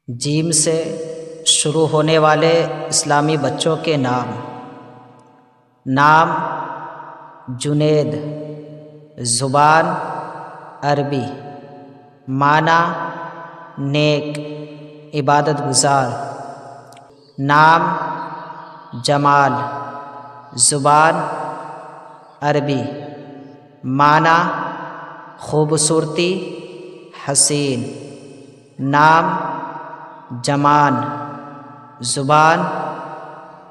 جیم سے شروع ہونے والے اسلامی بچوں کے نام جنید، زبان عربی، معنی نیک، عبادت گزار۔ نام جمال، زبان عربی، معنی خوبصورتی، حسین۔ نام جمان، زبان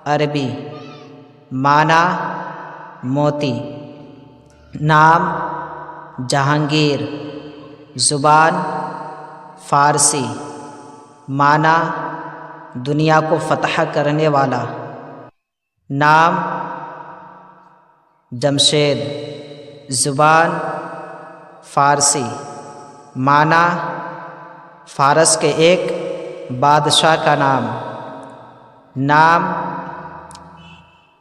عربی، معنی موتی۔ نام جہانگیر، زبان فارسی، معنی دنیا کو فتح کرنے والا۔ نام جمشید، زبان فارسی، معنی فارس کے ایک بادشاہ کا نام۔ نام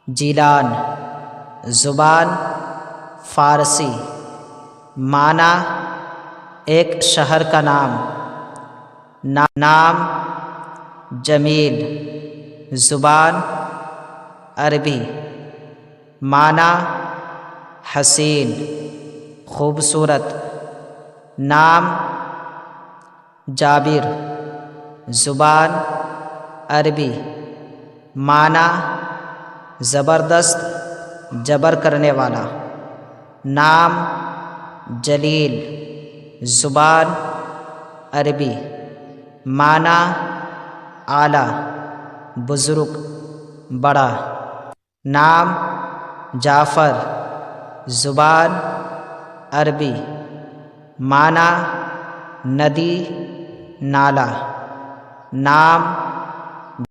جیلان، زبان فارسی، معنی ایک شہر کا نام۔ نام جمیل، زبان عربی، معنی حسین، خوبصورت۔ نام جابر، زبان عربی، معنی زبردست، جبر کرنے والا۔ نام جلیل، زبان عربی، معنی اعلیٰ، بزرگ، بڑا۔ نام جعفر، زبان عربی، معنی ندی، نالا۔ نام